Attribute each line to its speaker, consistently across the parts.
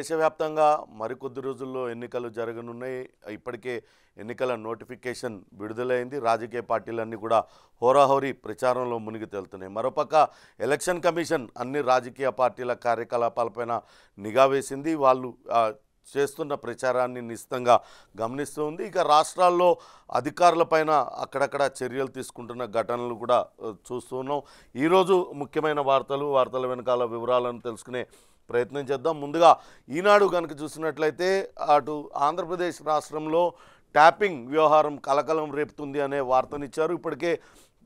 Speaker 1: దేశవ్యాప్తంగా మరికొద్ది రోజుల్లో ఎన్నికలు జరగనున్నాయి. ఇప్పటికే ఎన్నికల నోటిఫికేషన్ విడుదలైంది. రాజకీయ పార్టీలన్నీ కూడా హోరాహోరీ ప్రచారంలో మునిగి తేలుతున్నాయి. మరోపక్క ఎలక్షన్ కమిషన్ అన్ని రాజకీయ పార్టీల కార్యకలాపాలపైన నిఘా వేసింది. వాళ్ళు చేస్తున్న ప్రచారాన్ని నిశితంగా గమనిస్తూ ఉంది. ఇక రాష్ట్రాల్లో అధికారులపైన అక్కడక్కడ చర్యలు తీసుకుంటున్న ఘటనలు కూడా చూస్తున్నాం. ఈరోజు ముఖ్యమైన వార్తల వెనకాల వివరాలను తెలుసుకునే ప్రయత్నం చేద్దాం. ముందుగా ఈనాడు కనుక చూసినట్లయితే అటు ఆంధ్రప్రదేశ్ రాష్ట్రంలో ట్యాపింగ్ వ్యవహారం కలకలం రేపుతుంది అనే వార్తనిచ్చారు. ఇప్పటికే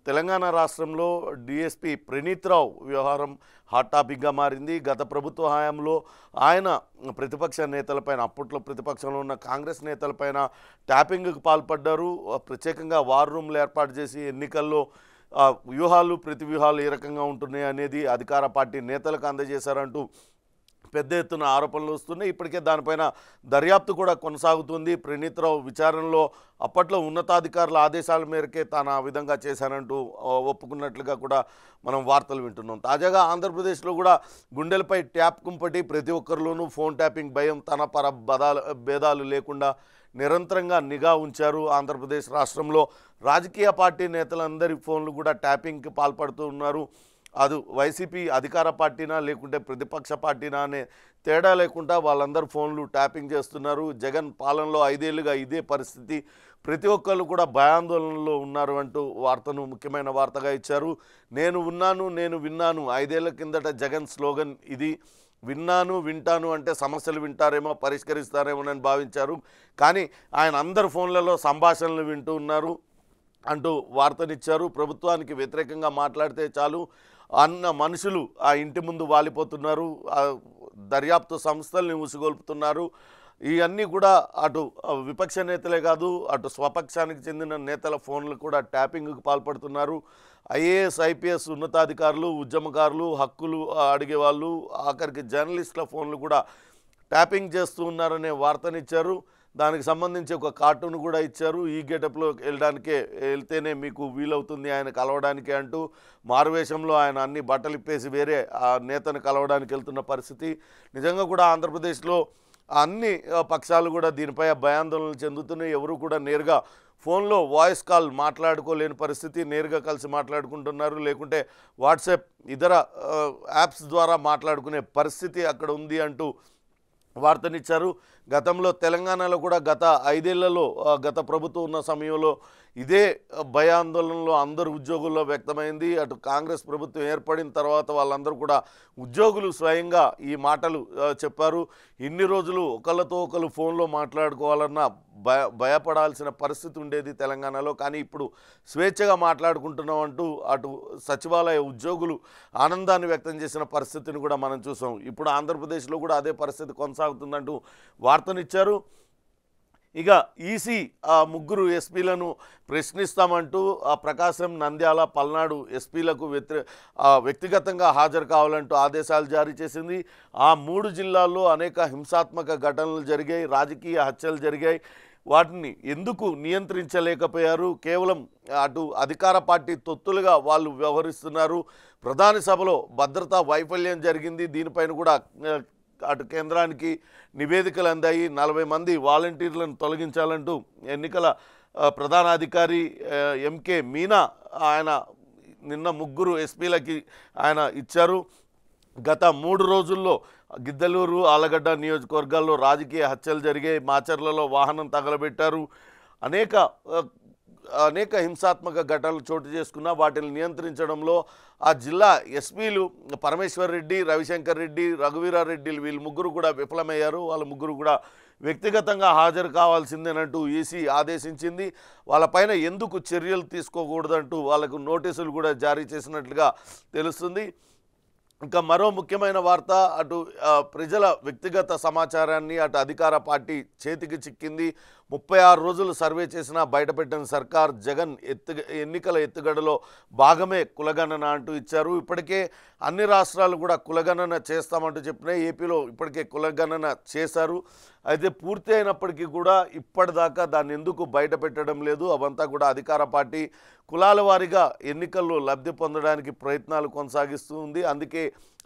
Speaker 1: తెలంగాణ రాష్ట్రంలో డిఎస్పీ ప్రణీత్ రావు వ్యవహారం హాట్ టాపిక్గా మారింది. గత ప్రభుత్వ హయాంలో ఆయన ప్రతిపక్ష నేతలపైన, అప్పట్లో ప్రతిపక్షంలో ఉన్న కాంగ్రెస్ నేతలపైన ట్యాపింగ్కి పాల్పడ్డారు. ప్రత్యేకంగా వార్ రూమ్లు ఏర్పాటు చేసి ఎన్నికల్లో వ్యూహాలు ప్రతి వ్యూహాలు ఏ రకంగా ఉంటున్నాయి అనేది అధికార పార్టీ నేతలకు అందజేశారంటూ పెద్ద ఎత్తున ఆరోపణలు వస్తున్నాయి. ఇప్పటికే దానిపైన దర్యాప్తు కూడా కొనసాగుతుంది. ప్రణీత్ రావు విచారణలో అప్పట్లో ఉన్నతాధికారుల ఆదేశాల మేరకే తాను ఆ విధంగా చేశానంటూ ఒప్పుకున్నట్లుగా కూడా మనం వార్తలు వింటున్నాం. తాజాగా ఆంధ్రప్రదేశ్లో కూడా గుండెలపై ట్యాప్ కుంపటి ప్రతి ఒక్కరిలోనూ ఫోన్ ట్యాపింగ్ భయం తన పర భేదాలు లేకుండా నిరంతరంగా నిఘా ఉంచారు. ఆంధ్రప్రదేశ్ రాష్ట్రంలో రాజకీయ పార్టీ నేతలందరి ఫోన్లు కూడా ట్యాపింగ్కి పాల్పడుతూ ఉన్నారు. అది వైసీపీ అధికార పార్టీనా లేకుంటే ప్రతిపక్ష పార్టీనా అనే తేడా లేకుండా వాళ్ళందరూ ఫోన్లు ట్యాపింగ్ చేస్తున్నారు. జగన్ పాలనలో 5 ఏళ్లుగా ఇదే పరిస్థితి. ప్రతి ఒక్కళ్ళు కూడా భయాందోళనలో ఉన్నారు అంటూ వార్తను ముఖ్యమైన వార్తగా ఇచ్చారు. నేను ఉన్నాను, నేను విన్నాను. 5 ఏళ్ల కిందట జగన్ స్లోగన్ ఇది. విన్నాను, వింటాను అంటే సమస్యలు వింటారేమో, పరిష్కరిస్తారేమోనని భావించారు. కానీ ఆయన అందరి ఫోన్లలో సంభాషణలు వింటూ ఉన్నారు అంటూ వార్తనిచ్చారు. ప్రభుత్వానికి వ్యతిరేకంగా మాట్లాడితే చాలు అన్న మనుషులు ఆ ఇంటి ముందు వాలిపోతున్నారు. దర్యాప్తు సంస్థల్ని ఉసిగొల్పుతున్నారు. ఇవన్నీ కూడా అటు విపక్ష నేతలే కాదు, అటు స్వపక్షానికి చెందిన నేతల ఫోన్లు కూడా ట్యాపింగ్కి పాల్పడుతున్నారు. ఐఏఎస్ ఐపీఎస్ ఉన్నతాధికారులు, ఉద్యమకారులు, హక్కులు అడిగేవాళ్ళు, ఆఖరికి జర్నలిస్టుల ఫోన్లు కూడా ట్యాపింగ్ చేస్తూ ఉన్నారనే వార్తనిచ్చారు. దానికి సంబంధించి ఒక కార్టూన్ కూడా ఇచ్చారు. ఈ గెటప్లో వెళ్తేనే మీకు వీలవుతుంది ఆయన కలవడానికి అంటూ మారువేషంలో ఆయన అన్ని బట్టలు ఇప్పేసి వేరే ఆ నేతను కలవడానికి వెళ్తున్న పరిస్థితి. నిజంగా కూడా ఆంధ్రప్రదేశ్లో అన్ని పక్షాలు కూడా దీనిపై భయాందోళనలు చెందుతున్నాయి. ఎవరు కూడా నేరుగా ఫోన్లో వాయిస్ కాల్ మాట్లాడుకోలేని పరిస్థితి. నేరుగా కలిసి మాట్లాడుకుంటున్నారు, లేకుంటే వాట్సాప్ ఇతర యాప్స్ ద్వారా మాట్లాడుకునే పరిస్థితి అక్కడ ఉంది అంటూ వార్తనిచ్చారు. గతంలో తెలంగాణలో కూడా గత 5 ఏళ్లలో గత ప్రభుత్వం ఉన్న సమయంలో ఇదే భయాందోళనలో అందరు ఉద్యోగుల్లో వ్యక్తమైంది. అటు కాంగ్రెస్ ప్రభుత్వం ఏర్పడిన తర్వాత వాళ్ళందరూ కూడా ఉద్యోగులు స్వయంగా ఈ మాటలు చెప్పారు. ఇన్ని రోజులు ఒకళ్ళతో ఒకరు ఫోన్లో మాట్లాడుకోవాలన్నా భయపడాల్సిన పరిస్థితి ఉండేది తెలంగాణలో. కానీ ఇప్పుడు స్వేచ్ఛగా మాట్లాడుకుంటున్నాం అంటూ అటు సచివాలయ ఉద్యోగులు ఆనందాన్ని వ్యక్తం చేసిన పరిస్థితిని కూడా మనం చూసాం. ఇప్పుడు ఆంధ్రప్రదేశ్లో కూడా అదే పరిస్థితి కొనసాగుతుందంటూ వార్తనిచ్చారు. ఇక ఈసీ ఆ 3 ఎస్పీలను ప్రశ్నిస్తామంటూ ప్రకాశం, నంద్యాల, పల్నాడు ఎస్పీలకు వ్యక్తిగతంగా హాజరు కావాలంటూ ఆదేశాలు జారీ చేసింది. ఆ 3 జిల్లాల్లో అనేక హింసాత్మక ఘటనలు జరిగాయి, రాజకీయ హత్యలు జరిగాయి. వాటిని ఎందుకు నియంత్రించలేకపోయారు? కేవలం అటు అధికార పార్టీ తొత్తులుగా వాళ్ళు వ్యవహరిస్తున్నారు. ప్రధాని సభలో భద్రతా వైఫల్యం జరిగింది. దీనిపైన కూడా అటు కేంద్రానికి నివేదికలు అందాయి. 40 మంది వాలంటీర్లను తొలగించాలంటూ ఎన్నికల ప్రధానాధికారి ఎంకే మీనా ఆయన నిన్న 3 ఎస్పీలకి ఆయన ఇచ్చారు. గత 3 రోజుల్లో గిద్దలూరు, ఆలగడ్డ నియోజకవర్గాల్లో రాజకీయ హత్యలు జరిగాయి. మాచర్లలో వాహనం తగలబెట్టారు. అనేక హింసాత్మక ఘటనలు చోటు చేసుకున్న వాటిని నియంత్రించడంలో ఆ జిల్లా ఎస్పీలు పరమేశ్వర్ రెడ్డి, రవిశంకర్ రెడ్డి, రఘువీరారెడ్డిలు వీళ్ళు 3 కూడా విఫలమయ్యారు. వాళ్ళు 3 కూడా వ్యక్తిగతంగా హాజరు కావాల్సిందేనంటూ ఈసీ ఆదేశించింది. వాళ్ళపైన ఎందుకు చర్యలు తీసుకోకూడదంటూ వాళ్ళకు నోటీసులు కూడా జారీ చేసినట్లుగా తెలుస్తుంది. ఇంకా మరో ముఖ్యమైన వార్త, అటు ప్రజల వ్యక్తిగత సమాచారాన్ని అటు అధికార పార్టీ చేతికి చిక్కింది. 36 రోజులు సర్వే చేసినా బయటపెట్టిన సర్కార్ జగన్ ఎన్నికల ఎత్తుగడలో భాగమే కులగణన అంటూ ఇచ్చారు. ఇప్పటికే అన్ని రాష్ట్రాలు కూడా కులగణన చేస్తామంటూ చెప్పినాయి. ఏపీలో ఇప్పటికే కులగణన చేశారు. అయితే పూర్తి అయినప్పటికీ కూడా ఇప్పటిదాకా దాన్ని ఎందుకు బయట పెట్టడం లేదు? అవంతా కూడా అధికార పార్టీ కులాల వారీగా ఎన్నికల్లో లబ్ధి పొందడానికి ప్రయత్నాలు కొనసాగిస్తూ ఉంది. అందుకే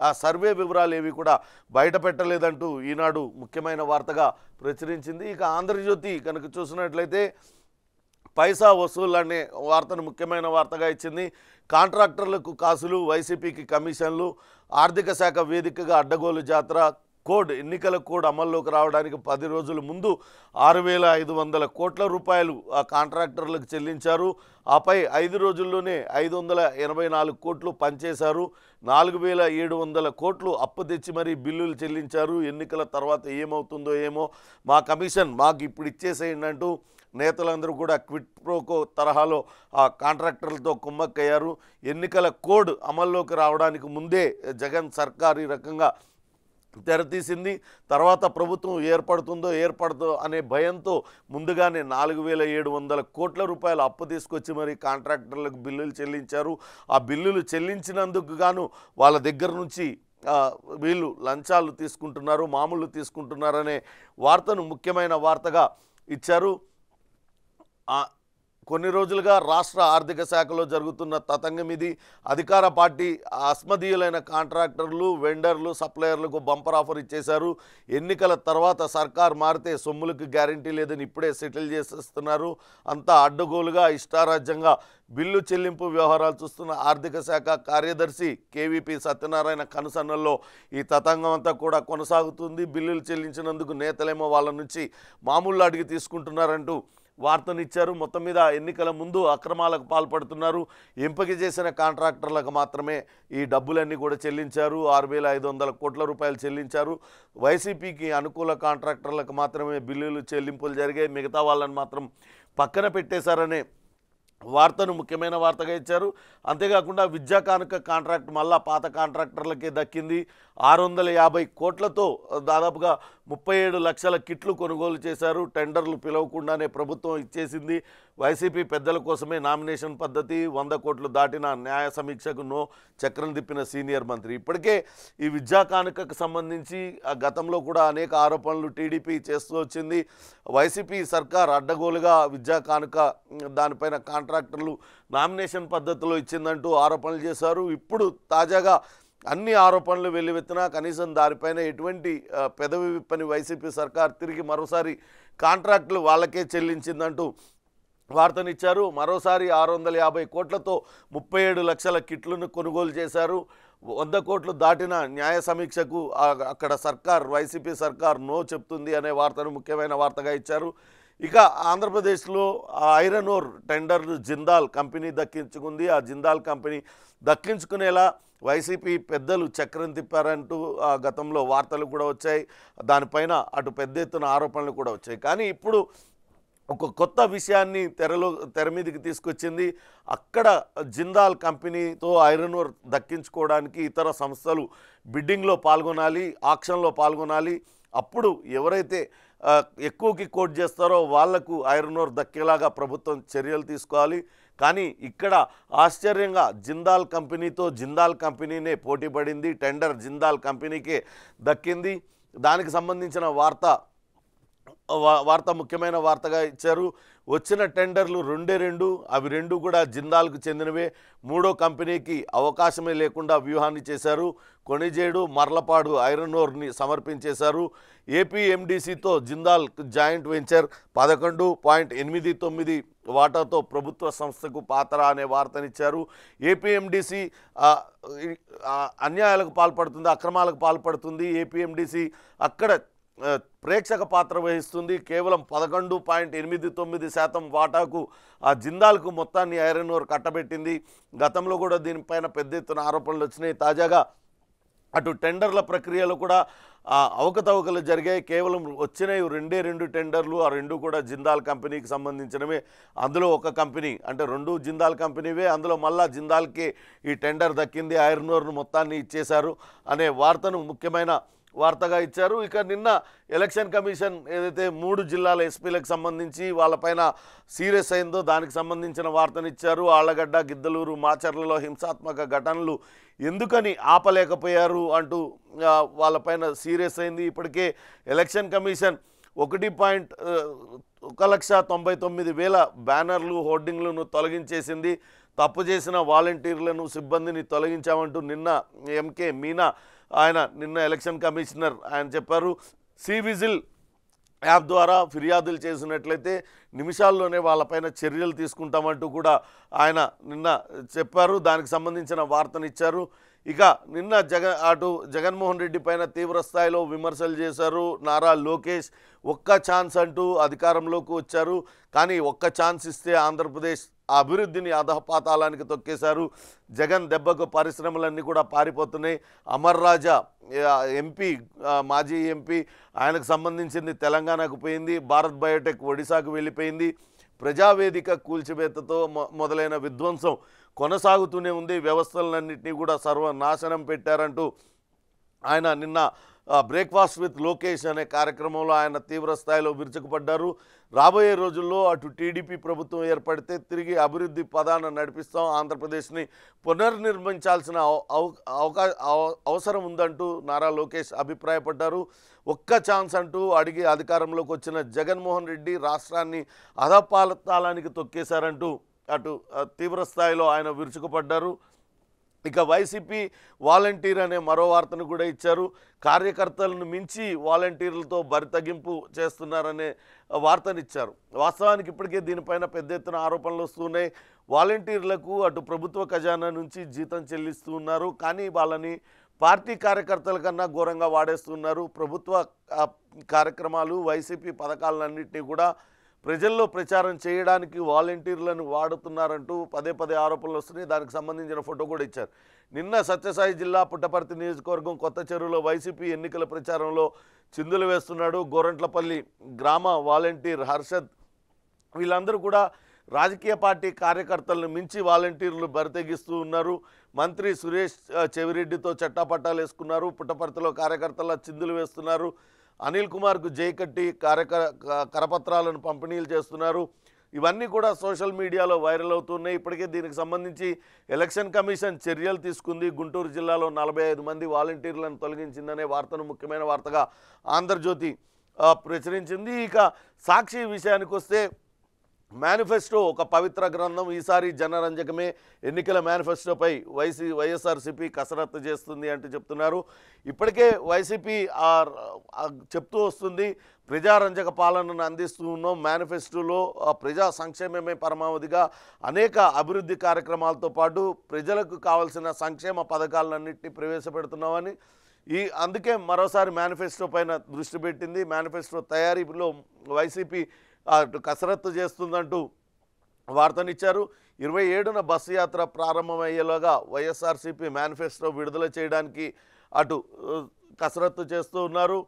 Speaker 1: ఆ సర్వే వివరాలు ఏవి కూడా బయట పెట్టలేదంటూ ఈనాడు ముఖ్యమైన వార్తగా ప్రచురించింది. ఇక ఆంధ్రజ్యోతి కనుక చూసినట్లయితే పైసా వసూలు అనే వార్తను ముఖ్యమైన వార్తగా ఇచ్చింది. కాంట్రాక్టర్లకు కాసులు, వైసీపీకి కమిషన్లు, ఆర్థిక శాఖ వేదికగా అడ్డగోలు జాతర, ఎన్నికల కోడ్ అమల్లోకి రావడానికి 10 రోజుల ముందు 6,500 కోట్ల రూపాయలు ఆ కాంట్రాక్టర్లకు చెల్లించారు. ఆపై 5 రోజుల్లోనే 584 కోట్లు పనిచేశారు. 4,700 కోట్లు అప్పు తెచ్చి మరీ బిల్లులు చెల్లించారు. ఎన్నికల తర్వాత ఏమవుతుందో ఏమో, మా కమిషన్ మాకు ఇప్పుడు ఇచ్చేసేయండి అంటూ నేతలందరూ కూడా క్విట్ ప్రోకో తరహాలో ఆ కాంట్రాక్టర్లతో కుమ్మక్కయ్యారు. ఎన్నికల కోడ్ అమల్లోకి రావడానికి ముందే జగన్ సర్కార్ ఈ రకంగా తెరతీసింది. తర్వాత ప్రభుత్వం ఏర్పడుతుందో అనే భయంతో ముందుగానే 4,700 కోట్ల రూపాయలు అప్పు తీసుకొచ్చి మరి కాంట్రాక్టర్లకు బిల్లులు చెల్లించారు. ఆ బిల్లులు చెల్లించినందుకు గాను వాళ్ళ దగ్గర నుంచి వీళ్ళు లంచాలు తీసుకుంటున్నారు, మామూలు తీసుకుంటున్నారనే వార్తను ముఖ్యమైన వార్తగా ఇచ్చారు. కొన్ని రోజులుగా రాష్ట్ర ఆర్థిక శాఖలో జరుగుతున్న తతంగం ఇది. అధికార పార్టీ అస్మదీయులైన కాంట్రాక్టర్లు, వెండర్లు, సప్లయర్లకు బంపర్ ఆఫర్ ఇచ్చేశారు. ఎన్నికల తర్వాత సర్కార్ మారితే సొమ్ములకు గ్యారంటీ లేదని ఇప్పుడే సెటిల్ చేసేస్తున్నారు. అంతా అడ్డగోలుగా ఇష్టారాజ్యంగా బిల్లు చెల్లింపు వ్యవహారాలు చూస్తున్న ఆర్థిక శాఖ కార్యదర్శి కేవీపీ సత్యనారాయణ కనుసన్నల్లో ఈ తతంగం అంతా కూడా కొనసాగుతుంది. బిల్లులు చెల్లించినందుకు నేతలేమో వాళ్ళ నుంచి మామూలు అడిగి తీసుకుంటున్నారంటూ వార్తనిచ్చారు. మొత్తం మీద ఎన్నికల ముందు అక్రమాలకు పాల్పడుతున్నారు. ఎంపిక చేసిన కాంట్రాక్టర్లకు మాత్రమే ఈ డబ్బులన్నీ కూడా చెల్లించారు. 6,500 కోట్ల రూపాయలు చెల్లించారు. వైసీపీకి అనుకూల కాంట్రాక్టర్లకు మాత్రమే బిల్లులు చెల్లింపులు జరిగాయి. మిగతా వాళ్ళని మాత్రం పక్కన పెట్టేశారనే వార్తను ముఖ్యమైన వార్తగా ఇచ్చారు. అంతేకాకుండా విద్యా కానుక కాంట్రాక్ట్ మళ్ళా పాత కాంట్రాక్టర్లకే దక్కింది. 650 కోట్లతో దాదాపుగా 37 లక్షల కిట్లు కొనుగోలు చేశారు. టెండర్లు పిలవకుండానే ప్రభుత్వం ఇచ్చేసింది. వైసీపీ పెద్దల కోసమే నామినేషన్ పద్ధతి. 100 కోట్లు దాటిన న్యాయ సమీక్షకు నో చక్రం తిప్పిన సీనియర్ మంత్రి. ఇప్పటికే ఈ విద్యా కానుకకు సంబంధించి గతంలో కూడా అనేక ఆరోపణలు టీడీపీ చేస్తూ వచ్చింది. వైసీపీ సర్కార్ అడ్డగోలుగా విద్యా కానుక దానిపైన కాంట్రాక్టర్లు నామినేషన్ పద్ధతిలో ఇచ్చిందంటూ ఆరోపణలు చేశారు. ఇప్పుడు తాజాగా అన్ని ఆరోపణలు వెల్లువెత్తినా కనీసం దానిపైన ఎటువంటి పెదవి విప్పని వైసీపీ సర్కార్ తిరిగి మరోసారి కాంట్రాక్టులు వాళ్ళకే చెల్లించిందంటూ వార్తనిచ్చారు. మరోసారి 650 కోట్లతో 37 లక్షల కిట్లను కొనుగోలు చేశారు. 100 కోట్లు దాటిన న్యాయ సమీక్షకు అక్కడ సర్కార్, వైసీపీ సర్కార్ నో చెప్తుంది అనే వార్తను ముఖ్యమైన వార్తగా ఇచ్చారు. ఇక ఆంధ్రప్రదేశ్లో ఐరన్ ఓర్ టెండర్లు జిందాల్ కంపెనీ దక్కించుకుంది. ఆ జిందాల్ కంపెనీ దక్కించుకునేలా వైసీపీ పెద్దలు చక్రం తిప్పారంటూ గతంలో వార్తలు కూడా వచ్చాయి. దానిపైన అటు పెద్ద ఎత్తున ఆరోపణలు కూడా వచ్చాయి. కానీ ఇప్పుడు ఒక కొత్త విషయాన్ని తెర మీదకి తీసుకొచ్చింది. అక్కడ జిందాల్ కంపెనీతో ఐరన్ ఓర్ దక్కించుకోవడానికి ఇతర సంస్థలు బిడ్డింగ్లో పాల్గొనాలి, ఆక్షన్లో పాల్గొనాలి. అప్పుడు ఎవరైతే ఎక్కువకి కోట్ చేస్తారో వాళ్లకు ఐరన్ ఓర్ దక్కేలాగా ప్రభుత్వం చర్యలు తీసుకోవాలి. కానీ ఇక్కడ ఆశ్చర్యంగా జిందాల్ కంపెనీతో జిందాల్ కంపెనీనే పోటీ పడింది. టెండర్ జిందాల్ కంపెనీకే దక్కింది. దానికి సంబంధించిన వార్త ముఖ్యమైన వార్తగా ఇచ్చారు. వచ్చిన టెండర్లు 2 అవి 2 కూడా జిందాల్కు చెందినవే. 3వ కంపెనీకి అవకాశమే లేకుండా వ్యూహాన్ని చేశారు. కొణిజేడు, మర్లపాడు ఐరన్ ఓర్ని సమర్పించేశారు. ఏపీఎండీసీతో జిందాల్ జాయింట్ వెంచర్ 11.89 వాటాతో ప్రభుత్వ సంస్థకు పాత్ర అనే వార్తనిచ్చారు. ఏపీఎండీసీ అన్యాయాలకు పాల్పడుతుంది, అక్రమాలకు పాల్పడుతుంది. ఏపీఎండీసీ అక్కడ ప్రేక్షక పాత్ర వహిస్తుంది. కేవలం 11.89% వాటాకు ఆ జిందాల్కు మొత్తాన్ని ఐరన్ ఓర్ కట్టబెట్టింది. గతంలో కూడా దీనిపైన పెద్ద ఎత్తున ఆరోపణలు వచ్చినాయి. తాజాగా అటు టెండర్ల ప్రక్రియలో కూడా అవకతవకలు జరిగాయి. కేవలం వచ్చినవి 2 టెండర్లు, ఆ 2 కూడా జిందాల్ కంపెనీకి సంబంధించినవే. అందులో ఒక కంపెనీ అంటే 2 జిందాల్ కంపెనీవే, అందులో మళ్ళా జిందాల్కి ఈ టెండర్ దక్కింది. ఐరన్ ఓర్ను మొత్తాన్ని ఇచ్చేశారు అనే వార్తను ముఖ్యమైన వార్తగా ఇచ్చారు. ఇక నిన్న ఎలక్షన్ కమిషన్ ఏదైతే 3 జిల్లాల ఎస్పీలకు సంబంధించి వాళ్ళపైన సీరియస్ అయిందో దానికి సంబంధించిన వార్తనిచ్చారు. ఆళ్లగడ్డ, గిద్దలూరు, మాచర్లలో హింసాత్మక ఘటనలు ఎందుకని ఆపలేకపోయారు అంటూ వాళ్ళపైన సీరియస్ అయింది. ఇప్పటికే ఎలక్షన్ కమిషన్ 1,99,000 బ్యానర్లు, హోర్డింగ్లను తొలగించేసింది. తప్పు చేసిన వాలంటీర్లను, సిబ్బందిని తొలగించామంటూ నిన్న ఎంకే మీనా ఆయన నిన్న ఎలక్షన్ కమిషనర్ ఆయన చెప్పారు, సివిజిల్ యాప్ ద్వారా ఫిర్యాదులు చేసినట్లయితే నిమిషాల్లోనే వాళ్ళపైన చర్యలు తీసుకుంటామంటూ కూడా ఆయన నిన్న చెప్పారు. దానికి సంబంధించిన వార్తనిచ్చారు. ఇక నిన్న జగన్మోహన్ రెడ్డి పైన తీవ్ర స్థాయిలో విమర్శలు చేశారు నారా లోకేష్. ఒక్క ఛాన్స్ అంటూ అధికారంలోకి వచ్చారు, కానీ ఒక్క ఛాన్స్ ఇస్తే ఆంధ్రప్రదేశ్ అభివృద్ధిని అధపాతాళానికి తొక్కేశారు. జగన్ దెబ్బకు పరిశ్రమలన్నీ కూడా పారిపోతున్నాయి. అమర్ రాజా ఎంపీ, మాజీ ఎంపీ, ఆయనకు సంబంధించింది తెలంగాణకు పోయింది. భారత్ బయోటెక్ ఒడిశాకు వెళ్ళిపోయింది. ప్రజావేదిక కూల్చివేతతో మొదలైన విధ్వంసం కొనసాగుతూనే ఉంది. వ్యవస్థలన్నింటినీ కూడా సర్వనాశనం పెట్టారంటూ ఆయన నిన్న బ్రేక్ఫాస్ట్ విత్ లోకేష్ అనే కార్యక్రమంలో ఆయన తీవ్ర స్థాయిలో విరుచుకుపడ్డారు. రాబోయే రోజుల్లో అటు టీడీపీ ప్రభుత్వం ఏర్పడితే తిరిగి అభివృద్ధి పదాన నడిపిస్తాం, ఆంధ్రప్రదేశ్ని పునర్నిర్మించాల్సిన అవసరం ఉందంటూ నారా లోకేష్ అభిప్రాయపడ్డారు. ఒక్క ఛాన్స్ అంటూ అడిగి అధికారంలోకి వచ్చిన జగన్మోహన్ రెడ్డి రాష్ట్రాన్ని అధపాతాళానికి తొక్కేశారంటూ అటు తీవ్ర స్థాయిలో ఆయన విరుచుకుపడ్డారు. ఇక వైసీపీ వాలంటీర్ అనే మరో వార్తను కూడా ఇచ్చారు. కార్యకర్తలను మించి వాలంటీర్లతో బరితగింపు చేస్తున్నారనే వార్తనిచ్చారు. వాస్తవానికి ఇప్పటికే దీనిపైన పెద్ద ఎత్తున ఆరోపణలు వస్తున్నాయి. వాలంటీర్లకు అటు ప్రభుత్వ ఖజానా నుంచి జీతం చెల్లిస్తూ ఉన్నారు, కానీ వాళ్ళని పార్టీ కార్యకర్తల కన్నా ఘోరంగా వాడేస్తున్నారు. ప్రభుత్వ కార్యక్రమాలు, వైసీపీ పథకాలన్నింటినీ కూడా ప్రజల్లో ప్రచారం చేయడానికి వాలంటీర్లను వాడుతున్నారంటూ పదే పదే ఆరోపణలు వస్తున్నాయి. దానికి సంబంధించిన ఫోటో కూడా ఇచ్చారు. నిన్న సత్యసాయి జిల్లా పుట్టపర్తి నియోజకవర్గం కొత్త చెరువులో వైసీపీ ఎన్నికల ప్రచారంలో చిందులు వేస్తున్నాడు. గోరంట్లపల్లి గ్రామ వాలంటీర్ హర్షద్, వీళ్ళందరూ కూడా రాజకీయ పార్టీ కార్యకర్తలను మించి వాలంటీర్లు బరితెగిస్తూ ఉన్నారు. మంత్రి సురేష్ చెవిరెడ్డితో చట్టాపట్టాలు వేసుకున్నారు. పుట్టపర్తిలో కార్యకర్తల చిందులు వేస్తున్నారు. అనిల్ కుమార్కు జై కట్టి కరపత్రాలను పంపిణీలు చేస్తున్నారు. ఇవన్నీ కూడా సోషల్ మీడియాలో వైరల్ అవుతున్నాయి. ఇప్పటికే దీనికి సంబంధించి ఎలక్షన్ కమిషన్ చర్యలు తీసుకుంది. గుంటూరు జిల్లాలో 45 మంది వాలంటీర్లను తొలగించిందనే వార్తను ముఖ్యమైన వార్తగా ఆంధ్రజ్యోతి ప్రచురించింది. ఇక సాక్షి విషయానికి వస్తే మేనిఫెస్టో ఒక పవిత్ర గ్రంథం. ఈసారి జనరంజకమే. ఎన్నికల మేనిఫెస్టోపై వైఎస్ఆర్సీపీ కసరత్తు చేస్తుంది అంటూ చెప్తున్నారు. ఇప్పటికే వైసీపీ చెప్తూ వస్తుంది, ప్రజారంజక పాలనను అందిస్తూ ఉన్నాం, మేనిఫెస్టోలో ప్రజా సంక్షేమమే పరమావధిగా అనేక అభివృద్ధి కార్యక్రమాలతో పాటు ప్రజలకు కావాల్సిన సంక్షేమ పథకాలన్నింటినీ ప్రవేశపెడుతున్నామని అందుకే మరోసారి మేనిఫెస్టో పైన దృష్టి పెట్టింది. మేనిఫెస్టో తయారీలో వైసీపీ కసరత్తు చేస్తుందంటూ వార్తనిచ్చారు. 27న బస్సు యాత్ర ప్రారంభమయ్యేలాగా వైఎస్ఆర్సీపీ మేనిఫెస్టో విడుదల చేయడానికి అటు కసరత్తు చేస్తూ ఉన్నారు.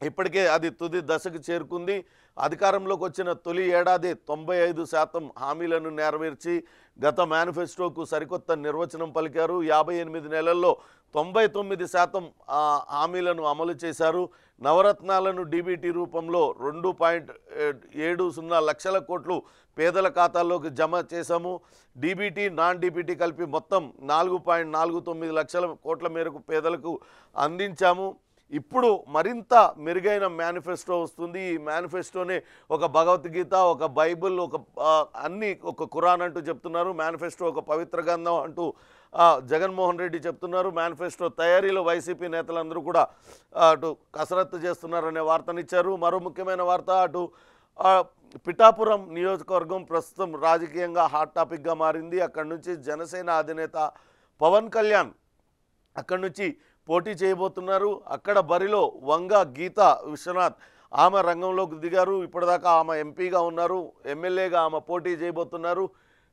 Speaker 1: ఇప్పటికే అది తుది దశకు చేరుకుంది. అధికారంలోకి వచ్చిన తొలి ఏడాది 95% హామీలను నెరవేర్చి గత మేనిఫెస్టోకు సరికొత్త నిర్వచనం పలికారు. 58 నెలల్లో 99% హామీలను అమలు చేశారు. నవరత్నాలను డీబీటీ రూపంలో 2.70 లక్షల కోట్లు పేదల ఖాతాల్లోకి జమ చేశాము. డీబీటీ, నాన్ డీబీటీ కలిపి మొత్తం 4.49 లక్షల కోట్ల మేరకు పేదలకు అందించాము. ఇప్పుడు మరింత మెరుగైన మేనిఫెస్టో వస్తుంది. ఈ మేనిఫెస్టోనే ఒక భగవద్గీత, ఒక బైబిల్, అన్ని ఒక ఖురాన్ అంటూ చెప్తున్నారు. మేనిఫెస్టో ఒక పవిత్ర గ్రంథం అంటూ జగన్మోహన్ రెడ్డి చెప్తున్నారు. మేనిఫెస్టో తయారీలో వైసీపీ నేతలందరూ కూడా అటు కసరత్తు చేస్తున్నారనే వార్తనిచ్చారు. మరో ముఖ్యమైన వార్త, అటు పిఠాపురం నియోజకవర్గం ప్రస్తుతం రాజకీయంగా హాట్ టాపిక్గా మారింది. అక్కడి నుంచి జనసేన అధినేత పవన్ కళ్యాణ్ అక్కడి నుంచి పోటీ చేయబోతున్నారు. అక్కడ బరిలో వంగ గీతా విశ్వనాథ్, ఆమె రంగంలోకి దిగారు. ఇప్పటిదాకా ఆమె ఎంపీగా ఉన్నారు, ఎమ్మెల్యేగా ఆమె పోటీ చేయబోతున్నారు.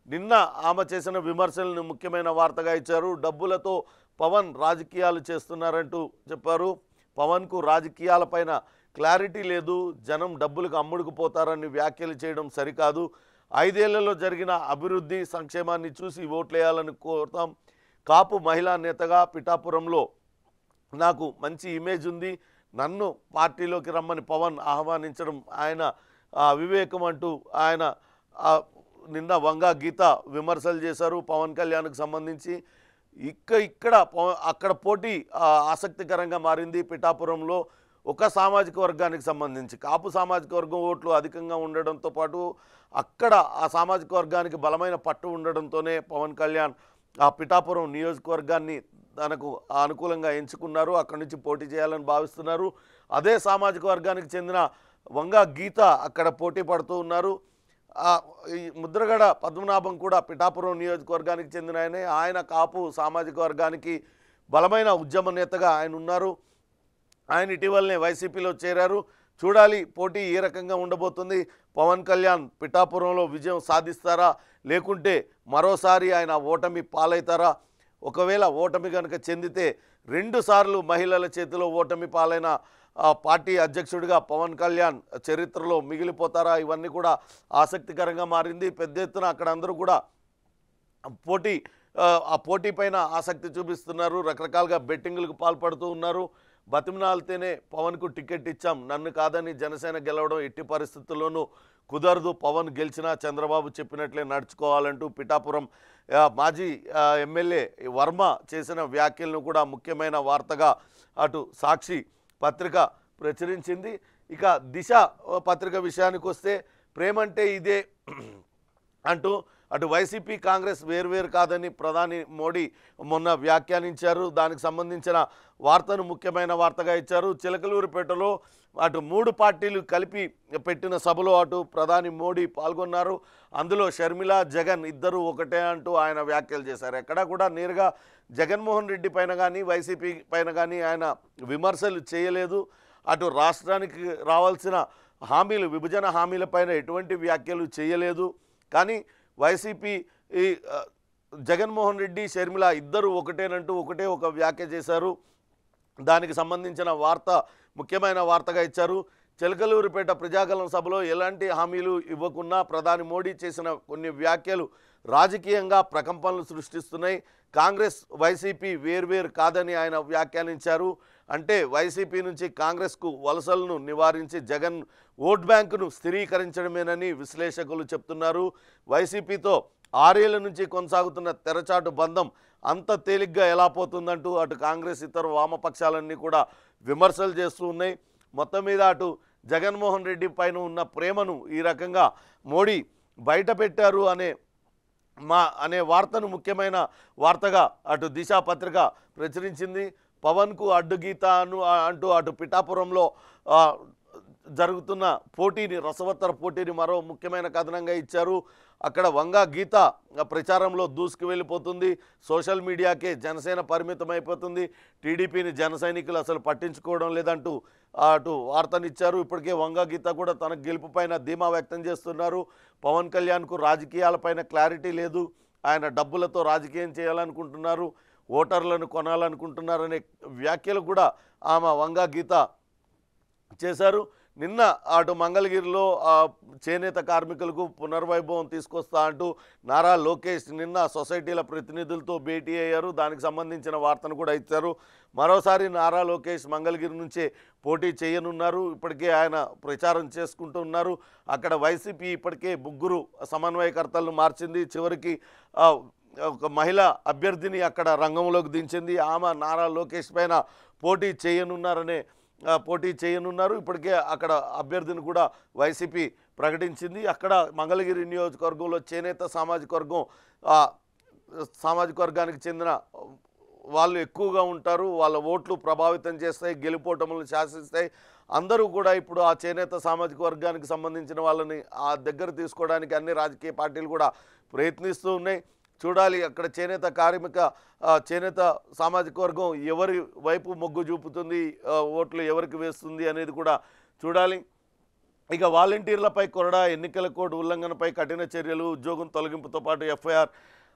Speaker 1: నిన్న ఆమె చేసిన విమర్శలను ముఖ్యమైన వార్తగా ఇచ్చారు. డబ్బులతో పవన్ రాజకీయాలు చేస్తున్నారంటూ చెప్పారు. పవన్కు రాజకీయాలపైన క్లారిటీ లేదు, జనం డబ్బులకు అమ్ముడుకుపోతారని వ్యాఖ్యలు చేయడం సరికాదు. 5 ఏళ్లలో జరిగిన అభివృద్ధి సంక్షేమాన్ని చూసి ఓట్లేయాలని కోరుతాం. కాపు మహిళా నేతగా పిఠాపురంలో నాకు మంచి ఇమేజ్ ఉంది, నన్ను పార్టీలోకి రమ్మని పవన్ ఆహ్వానించడం ఆయన వివేకం అంటూ ఆయన నిన్న వంగా గీత విమర్శలు చేశారు పవన్ కళ్యాణ్కు సంబంధించి. అక్కడ పోటీ ఆసక్తికరంగా మారింది. పిఠాపురంలో ఒక సామాజిక వర్గానికి సంబంధించి కాపు సామాజిక వర్గం ఓట్లు అధికంగా ఉండడంతో పాటు అక్కడ ఆ సామాజిక వర్గానికి బలమైన పట్టు ఉండడంతోనే పవన్ కళ్యాణ్ ఆ పిఠాపురం నియోజకవర్గాన్ని తనకు అనుకూలంగా ఎంచుకున్నారు, అక్కడి నుంచి పోటీ చేయాలని భావిస్తున్నారు. అదే సామాజిక వర్గానికి చెందిన వంగా గీత అక్కడ పోటీ పడుతూ ఉన్నారు. ఈ ముద్రగడ పద్మనాభం కూడా పిఠాపురం నియోజకవర్గానికి చెందిన ఆయనే. ఆయన కాపు సామాజిక వర్గానికి బలమైన ఉద్యమ నేతగా ఆయన ఉన్నారు. ఆయన ఇటీవలనే వైసీపీలో చేరారు. చూడాలి పోటీ ఏ రకంగా ఉండబోతుంది. పవన్ కళ్యాణ్ పిఠాపురంలో విజయం సాధిస్తారా, లేకుంటే మరోసారి ఆయన ఓటమి పాలవుతారా? ఒకవేళ ఓటమి కనుక చెందితే 2 సార్లు మహిళల చేతిలో ఓటమి పాలైన పార్టీ అధ్యక్షుడిగా పవన్ కళ్యాణ్ చరిత్రలో మిగిలిపోతారా? ఇవన్నీ కూడా ఆసక్తికరంగా మారింది. పెద్ద ఎత్తున అక్కడ అందరూ కూడా ఆ పోటీ పైన ఆసక్తి చూపిస్తున్నారు. రకరకాలుగా బెట్టింగులకు పాల్పడుతూ ఉన్నారు. బతిమలాడితేనే పవన్కు టికెట్ ఇచ్చాం, నన్ను కాదని జనసేన గెలవడం ఎట్టి పరిస్థితుల్లోనూ కుదరదు, పవన్ గెలిచినా చంద్రబాబు చెప్పినట్లే నడుచుకోవాలంటూ పిఠాపురం మాజీ ఎమ్మెల్యే వర్మ చేసిన వ్యాఖ్యలను కూడా ముఖ్యమైన వార్తగా అటు సాక్షి పత్రిక ప్రచురించింది. ఇక దిశ పత్రిక విషయానికి వస్తే ప్రేమంటే ఇదే అంటూ అటు వైసీపీ కాంగ్రెస్ వేర్వేరు కాదని ప్రధాని మోడీ మొన్న వ్యాఖ్యానించారు. దానికి సంబంధించిన వార్తను ముఖ్యమైన వార్తగా ఇచ్చారు. చిలకలూరిపేటలో అటు 3 పార్టీలు కలిపి పెట్టిన సభలో అటు ప్రధాని మోడీ పాల్గొన్నారు. అందులో షర్మిల, జగన్ ఇద్దరు ఒకటే అంటూ ఆయన వ్యాఖ్యలు చేశారు. ఎక్కడా కూడా నేరుగా జగన్మోహన్ రెడ్డి పైన కానీ వైసీపీ పైన కానీ ఆయన విమర్శలు చేయలేదు. అటు రాష్ట్రానికి రావాల్సిన హామీలు, విభజన హామీలపైన ఎటువంటి వ్యాఖ్యలు చేయలేదు. కానీ వైసీపీ జగన్మోహన్ రెడ్డి, షర్మిల ఇద్దరు ఒకటేనంటూ ఒకటే ఒక వ్యాఖ్య చేశారు. దానికి సంబంధించిన వార్త ముఖ్యమైన వార్తగా ఇచ్చారు. చిలకలూరిపేట ప్రజాగలం సభలో ఎలాంటి హామీలు ఇవ్వకున్నా ప్రధాని మోడీ చేసిన కొన్ని వ్యాఖ్యలు రాజకీయంగా ప్రకంపనలు సృష్టిస్తున్నాయి. కాంగ్రెస్ వైసీపీ వేర్వేరు కాదని ఆయన వ్యాఖ్యానించారు. అంటే వైసీపీ నుంచి కాంగ్రెస్కు వలసలను నివారించి జగన్ ఓట్ బ్యాంకును స్థిరీకరించడమేనని విశ్లేషకులు చెప్తున్నారు. వైసీపీతో 6 ఏళ్ల నుంచి కొనసాగుతున్న తెరచాటు బంధం అంత తేలిగ్గా ఎలా పోతుందంటూ అటు కాంగ్రెస్ ఇతర వామపక్షాలన్నీ కూడా విమర్శలు చేస్తూ ఉన్నాయి. మొత్తం మీద అటు జగన్మోహన్ రెడ్డి పైన ఉన్న ప్రేమను ఈ రకంగా మోడీ బయట పెట్టారు అనే వార్తను ముఖ్యమైన వార్తగా అటు దిశ పత్రిక ప్రచురించింది. పవన్కు అడ్డుగీత అంటూ అటు పిఠాపురంలో జరుగుతున్న పోటీని, రసవత్తర పోటీని మరో ముఖ్యమైన కథనంగా ఇచ్చారు. అక్కడ వంగా గీత ప్రచారంలో దూసుకు వెళ్ళిపోతుంది. సోషల్ మీడియాకే జనసేన పరిమితం అయిపోతుంది. టీడీపీని జన సైనికులు అసలు పట్టించుకోవడం లేదంటూ అటు వార్తనిచ్చారు. ఇప్పటికే వంగా గీత కూడా తన గెలుపు పైన ధీమా వ్యక్తం చేస్తున్నారు. పవన్ కళ్యాణ్కు రాజకీయాలపైన క్లారిటీ లేదు, ఆయన డబ్బులతో రాజకీయం చేయాలనుకుంటున్నారు, ఓటర్లను కొనాలనుకుంటున్నారనే వ్యాఖ్యలు కూడా ఆమె వంగా గీత చేశారు. నిన్న అటు మంగళగిరిలో చేనేత కార్మికులకు పునర్వైభవం తీసుకొస్తా అంటూ నారా లోకేష్ నిన్న సొసైటీల ప్రతినిధులతో భేటీ అయ్యారు. దానికి సంబంధించిన వార్తను కూడా ఇచ్చారు. మరోసారి నారా లోకేష్ మంగళగిరి నుంచే పోటీ చేయనున్నారు. ఇప్పటికే ఆయన ప్రచారం చేసుకుంటూ ఉన్నారు. అక్కడ వైసీపీ ఇప్పటికే 3 సమన్వయకర్తలను మార్చింది. చివరికి ఒక మహిళ అభ్యర్థిని అక్కడ రంగంలోకి దించింది. ఆమె నారా లోకేష్ పైన పోటీ చేయనున్నారు. ఇప్పటికే అక్కడ అభ్యర్థిని కూడా వైసీపీ ప్రకటించింది. అక్కడ మంగళగిరి నియోజకవర్గంలో చేనేత సామాజిక వర్గానికి చెందిన వాళ్ళు ఎక్కువగా ఉంటారు. వాళ్ళ ఓట్లు ప్రభావితం చేస్తాయి, గెలుపోటములను శాసిస్తాయి. అందరూ కూడా ఇప్పుడు ఆ చేనేత సామాజిక వర్గానికి సంబంధించిన వాళ్ళని ఆ దగ్గర తీసుకోవడానికి అన్ని రాజకీయ పార్టీలు కూడా ప్రయత్నిస్తూ ఉన్నాయి. చూడాలి అక్కడ చేనేత సామాజిక వర్గం ఎవరి వైపు మొగ్గు చూపుతుంది, ఓట్లు ఎవరికి వేస్తుంది అనేది కూడా చూడాలి. ఇక వాలంటీర్లపై కొరడా, ఎన్నికల కోడ్ ఉల్లంఘనపై కఠిన చర్యలు, ఉద్యోగం తొలగింపుతో పాటు ఎఫ్ఐఆర్,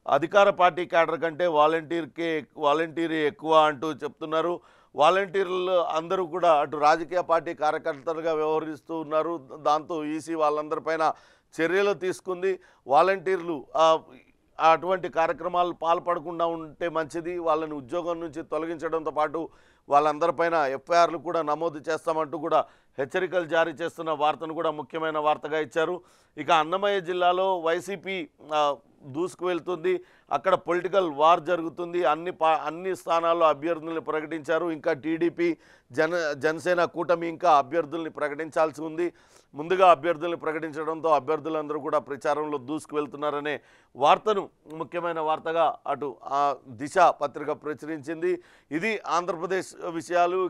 Speaker 1: అధికార పార్టీ క్యాడర్ కంటే వాలంటీర్ ఎక్కువ అంటూ చెప్తున్నారు. వాలంటీర్లు అందరూ కూడా అటు రాజకీయ పార్టీ కార్యకర్తలుగా వ్యవహరిస్తూ ఉన్నారు. దాంతో ఈసీ వాళ్ళందరిపైన చర్యలు తీసుకుంది. వాలంటీర్లు అటువంటి కార్యక్రమాలు పాల్పడకుండా ఉంటే మంచిది, వాళ్ళని ఉద్యోగం నుంచి తొలగించడంతో పాటు వాళ్ళందరిపైన ఎఫ్ఐఆర్లు కూడా నమోదు చేస్తామంటూ కూడా హెచ్చరికలు జారీ చేస్తున్న వార్తను కూడా ముఖ్యమైన వార్తగా ఇచ్చారు. ఇక అన్నమయ్య జిల్లాలో వైసీపీ దూసుకు వెళ్తుంది. అక్కడ పొలిటికల్ వార్ జరుగుతుంది. అన్ని స్థానాల్లో అభ్యర్థుల్ని ప్రకటించారు. ఇంకా టీడీపీ జనసేన కూటమి ఇంకా అభ్యర్థుల్ని ప్రకటించాల్సి ఉంది. ముందుగా అభ్యర్థుల్ని ప్రకటించడంతో అభ్యర్థులందరూ కూడా ప్రచారంలో దూసుకు వెళ్తున్నారనే వార్తను ముఖ్యమైన వార్తగా అటు దిశ పత్రిక ప్రచురించింది. ఇది ఆంధ్రప్రదేశ్ విషయాలు.